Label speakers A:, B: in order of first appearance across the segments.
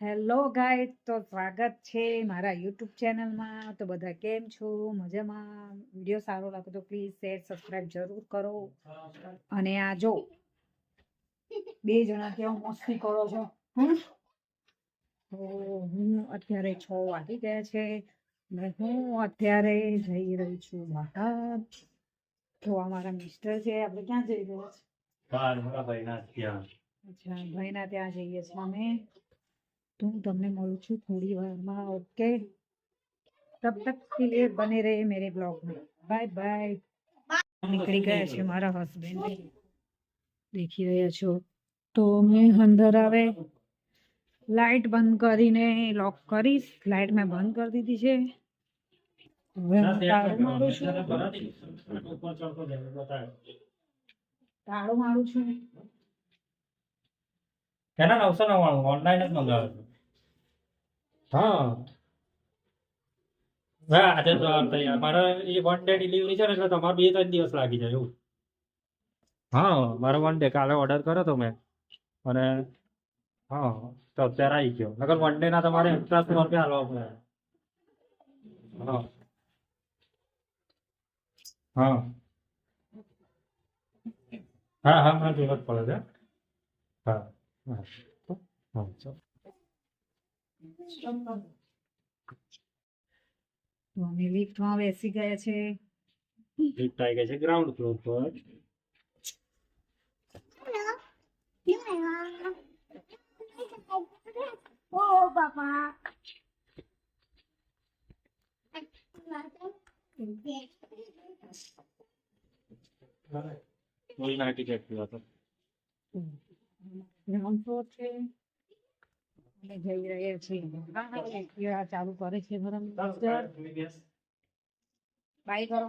A: Hello guys, તો સ્વાગત છે મારા યુટ્યુબ ચેનલમાં. તો બધા કેમ છો? મજામાં? વિડીયો સારો લાગે તો પ્લીઝ શેર સબસ્ક્રાઇબ જરૂર કરો. અને આ જો બે જણા કેવા મસ્તી કરો છો. તો હું અત્યારે 6 વાગી ગયા છે ને હું અત્યારે જઈ રહી છું બહાર. તો અમારા મિસ્ટર છે. આપણે ક્યાં જઈ રહ્યા છીએ? અચ્છા, ભાઈના ત્યાં જઈએ છીએ અમે. तो હું તમને મળું છું થોડી વારમાં. ઓકે, તબ તક કે लिए बने रहे मेरे ब्लॉग में. Bye bye. નીકળી ગયા છે મારા હસબન્ડ, દેખી રહ્યા છો. તો મેં અંદર આવે લાઈટ બંધ કરીને લોક કરીશ. લાઈટ મેં બંધ કરી દીધી છે. હવે હું તાળું મારું છું. તાળું મારું છું.
B: એના 999 ઓનલાઈન જ મંગાવ્યો હતો. હા હા, આજે તો મારે એ 1 ડે ડિલિવરી છે ને, એટલે તમારે 2-3 દિવસ લાગી જાય એવું. હા, મારે 1 ડે કાલે ઓર્ડર કર્યો તો મેં, અને હા તો અત્યારે આવી ગયો. નકર 1 ડે ના તમારે એક્સ્ટ્રા 100 રૂપિયા આલવા પડે. હા હા હા હા, મને જરૂરત પડે છે. હા હા હા ચાલો.
A: તો અમે લિફ્ટમાં બેસી ગયા છે.
B: લિફ્ટ આવી ગઈ છે ગ્રાઉન્ડ ફ્લોર પર.
A: ઓ બાપા,
B: કોઈ ના ટિકિટ પીવા તો
A: ગ્રાઉન્ડ ફ્લોર છે. અમે જઈ રહ્યા છીએ. એક્ટિવા ચાલુ કરે છે મારા મિસ્ટર. બાય કરો.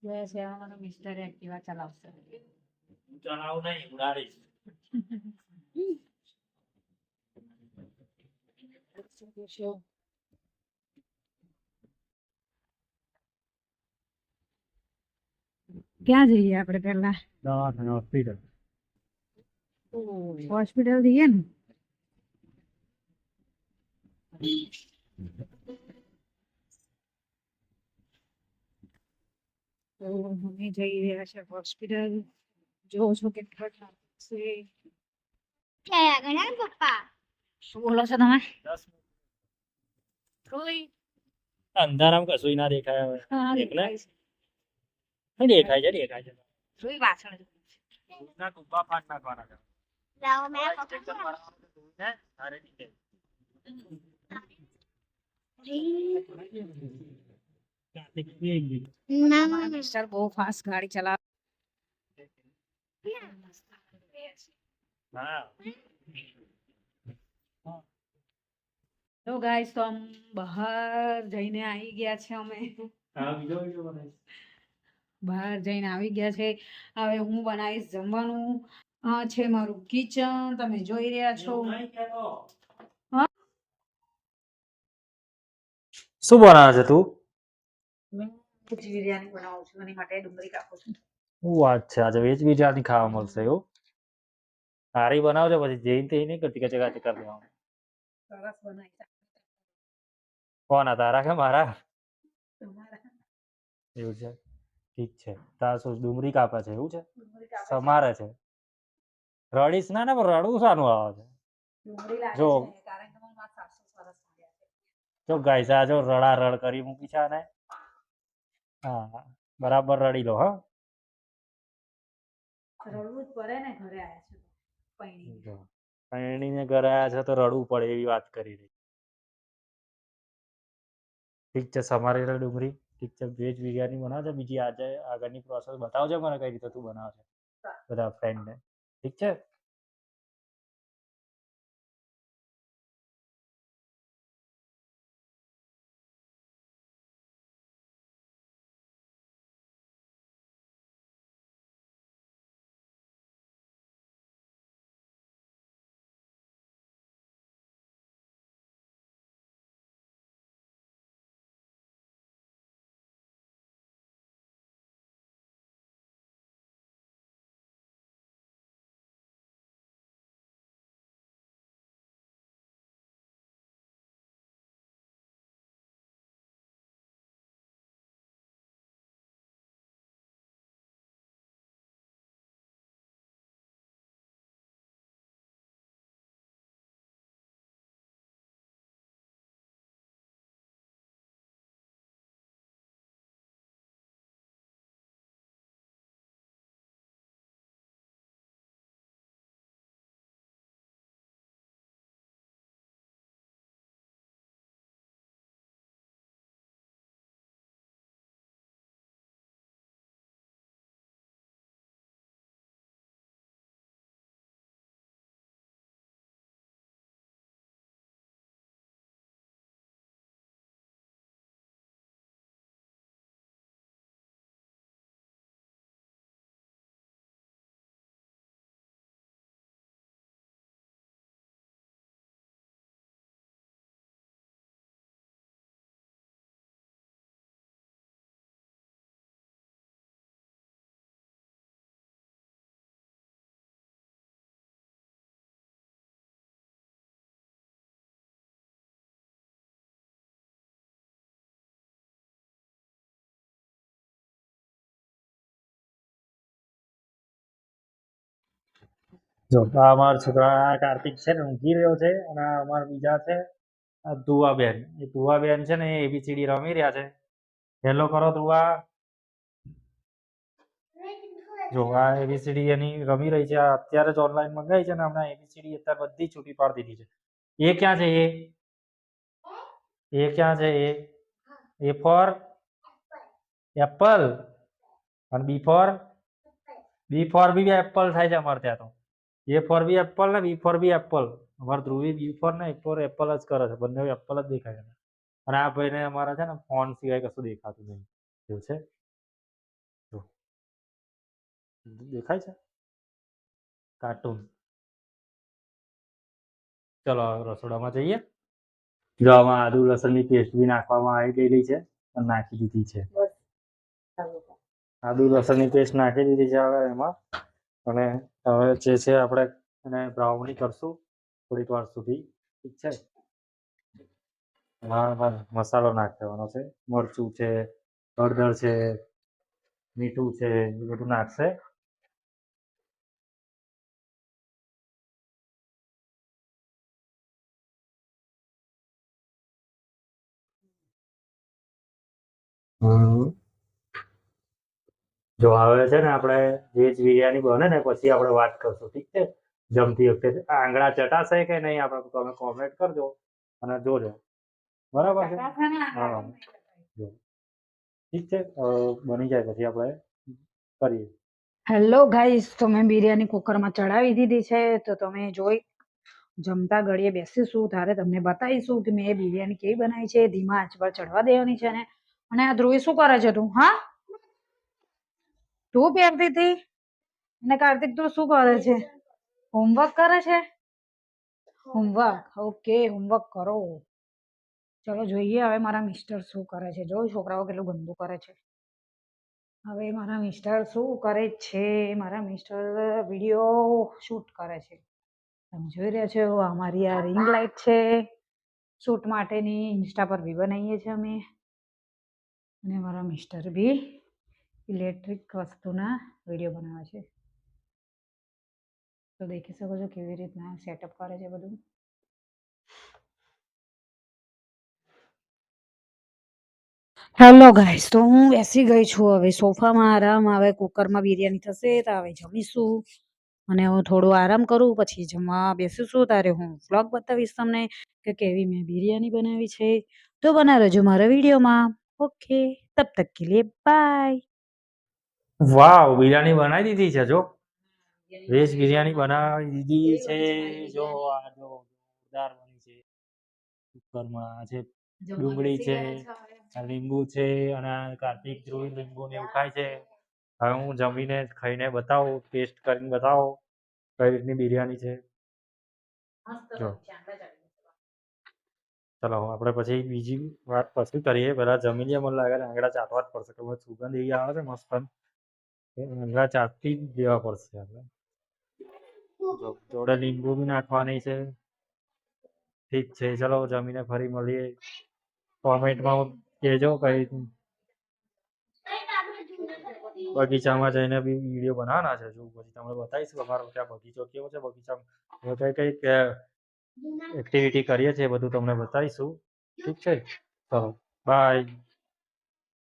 A: જોયા છે અમારા મિસ્ટર એક્ટિવા ચલાવશે.
B: ચલાવું નહીં, ઉડાડીશ. ક્યાં જઈએ આપણે પહેલા? દવાખાને, હોસ્પિટલ.
A: હોસ્પિટલ જઈએ ને. તો અમે જઈ રહ્યા છે હોસ્પિટલ. જો છો કેટલા છે. પપ્પા શું બોલો છો તમે?
B: 10
A: કોઈ
B: અંધારામાં કશું ના દેખાય હવે. એકલે નહીં દેખાય છે, દેખાય છે.
A: સુઈ પાછળ
B: દૂધના કુપ્પા ફાટ નાખવાના છે.
A: લાવો મેં
B: ઇન્જેક્શન મારવાનું છે દૂધને, તારે નીચે. કાર્તિક પી ગઈ.
A: અમારા મિસ્ટર બહુ ફાસ્ટ ગાડી ચલાવે.
B: હા
A: તો ગાઈસ, તો આમ બહાર જઈને આવી ગયા છે અમે.
B: હા, બીજો બીજો બનાવીશ.
A: બહાર જઈને આવી ગયા છે. હવે હું બનાવીશ જમવાનું. આ છે મારું કિચન, તમે જોઈ રહ્યા છો.
B: શું બનાવે છે તું?
A: મેં વેજ બિરયાની બનાવું છું. એની માટે ડુંગળી કાપું છું.
B: શું વાત છે, આજે વેજ બિરયાની ખાવા મળશે એવું? સારી બનાવજો, પછી જઈને તે નહીં કરતી કે ચકાચક કરી દેવાનું.
A: સરસ બનાવી.
B: કોના, તારા કે મારા?
A: તમારા
B: એવું છે, ઠીક છે. તારા શું ડુંગળી કાપે છે એવું છે?
A: ડુંગળી કાપે છે.
B: સમારે છે. રડીશ ના ને, પણ રડવું શાનું આવે છે?
A: ડુંગળી લાગે
B: જો
A: છે કારણ કે મારા સાસુ સરસ લાગે છે.
B: જો ગાઈસ, આ જો રડા રડ કરી મૂકી છે ને. હા, બરાબર રડી લો. હા,
A: રડવું જ પડે ને, ઘરે આવ્યા છે પૈણીને.
B: પરણીને ઘરે આવ્યા છે તો રડવું પડે એવી વાત કરી રહી. ઠીક છે, સમારેલી ડુંગળી. ઠીક છે, વેજ બિરયાની બનાવજો. બીજી આજે આગળની પ્રોસેસ બતાવજો મને, કઈ રીતે તું બનાવશે બધા ફ્રેન્ડને. ઠીક છે. જો આ અમારા છોકરા કાર્તિક છે ને ઊંઘી રહ્યો છે અને આ અમારા બીજા છે આ ધુવાબેન. એ ધુવાબેન છે ને એબીસીડી રમી રહ્યા છે. હેલો કરો ધુવા. જો આ એબીસીડી એની રમી રહી છે. આ અત્યારે જ ઓનલાઈન મંગાવી છે ને હમણાં એબીસીડી અત્યારે બધી છૂટી પાડી દીધી છે. એ ક્યાં છે? એ ક્યાં છે? એ ફોર એપલ અને બી ફોર બી એપલ થાય છે અમારે ત્યાં તો. એ ફોર બી એપલ ને બી ફોર બી એપલ. અમારે ધ્રુવી બી ફોર ને એ ફોર એપલ જ કરે છે. બંને એપલ જ દેખાય છે. અને આ ભાઈને અમારા છે ને ફોન સિવાય કશું દેખાતું નહીં. એવું છે. જો દેખાય છે કાર્ટૂન. ચલો રસોડામાં જઈએ. જો આમાં આદુ લસણની પેસ્ટ બી નાખવામાં આવી ગયેલી છે અને નાખી દીધી છે. આદુ લસણની પેસ્ટ નાખી દીધી છે હવે એમાં. અને હવે જે છે આપણે એને બ્રાઉની કરશું થોડીક વાર સુધી. ઠીક છે. હા મસાલો નાખી દેવાનો છે. મરચું છે, હળદર છે, મીઠું છે, એ બધું નાખશે. જો હવે છે ને આપણે વેજ બિરયાની બને ને પછી આપણે વાત કરશું. ઠીક છે. જમતી વખતે આંગળા ચટાશે કે નહીં આપણે તમે કોમેન્ટ કરજો અને જોજો. બરાબર છે. હા જો ઠીક છે. બની જાય પછી આપણે કરીએ.
A: હેલો ગાઈસ, તો મેં બિરયાની કુકરમાં ચડાવી દીધી છે. તો તમે જોઈ જમતા ઘડીએ બેસીશું ત્યારે તમને બતાવીશું કે મેં બિરયાની કેવી બનાવી છે. ધીમા આંચ પર ચડવા દેવાની છે ને. અને આ ધ્રુવી શું કરે છે તું? હા, તું પહેરતી હતી અને કાર્તિક તું શું કરે છે? હોમવર્ક કરે છે. હોમવર્ક ઓકે, હોમવર્ક કરો. ચલો જોઈએ હવે મારા મિસ્ટર શું કરે છે. જો છોકરાઓ કેટલું ગંદુ કરે છે. હવે મારા મિસ્ટર શું કરે છે? મારા મિસ્ટર વિડીયો શૂટ કરે છે. તમે જોઈ રહ્યા છો અમારી આ રિંગ લાઇટ છે શૂટ માટેની. ઇન્સ્ટા પર બી બનાવીએ છીએ અમે. અને મારા મિસ્ટર બી ઇલેક્ટ્રિક વસ્તુના વિડીયો બનાવે છે. તો દેખી શકો છો કેવી રીતના સેટઅપ કરે છે બધું. હેલો ગાઈસ, તો હું બેસી ગઈ છું હવે સોફામાં આરામ. હવે કુકરમાં બિરયાની થશે તો હવે જમીશું. અને હું થોડું આરામ કરું પછી જમવા બેસીશું ત્યારે હું વ્લોગ બતાવીશ તમને કે કેવી મેં બિરયાની બનાવી છે. તો બના રહેજો મારા વિડીયોમાં. ઓકે, તબ તક કે લીએ બાય.
B: વાવ, બિરયાની બનાવી દીધી છે. જો વેજ બિરયાની બનાવી દીધી છે. જો આ જો જોરદાર બની છે. કુકરમાં આ છે ડુંગળી છે, આ લીંબુ છે અને આ કાર્તિક ધ્રુવી લીંબુ ને એવું ખાય છે. હવે હું જમીને ખાઈને બતાવું, ટેસ્ટ કરીને બતાવો કઈ રીતની બિરયાની છે. જો ચલો આપણે પછી બીજી વાત પછી કરીએ. પહેલા જમી લઈએ. મને લાગે આંગળા ચાટવા જ પડશે. કે સુગંધ એવી આવે છે મસ્ત. આંગળા ચાટતી જ દેવા પડશે આપણે. જો જોડે લીંબુ બી નાખવાની છે. ઠીક છે. ચલો જમીને ફરી મળીએ. કોમેન્ટમાં કહેજો કઈ બગીચામાં જઈને બી વિડીયો બનાવવાના છે. જો પછી તમને બતાવીશું અમારો ત્યાં બગીચો કેવો છે. બગીચામાં કઈ કઈ એક્ટિવિટી કરીએ છીએ બધું તમને બતાવીશું. ઠીક છે. ચલો બાય.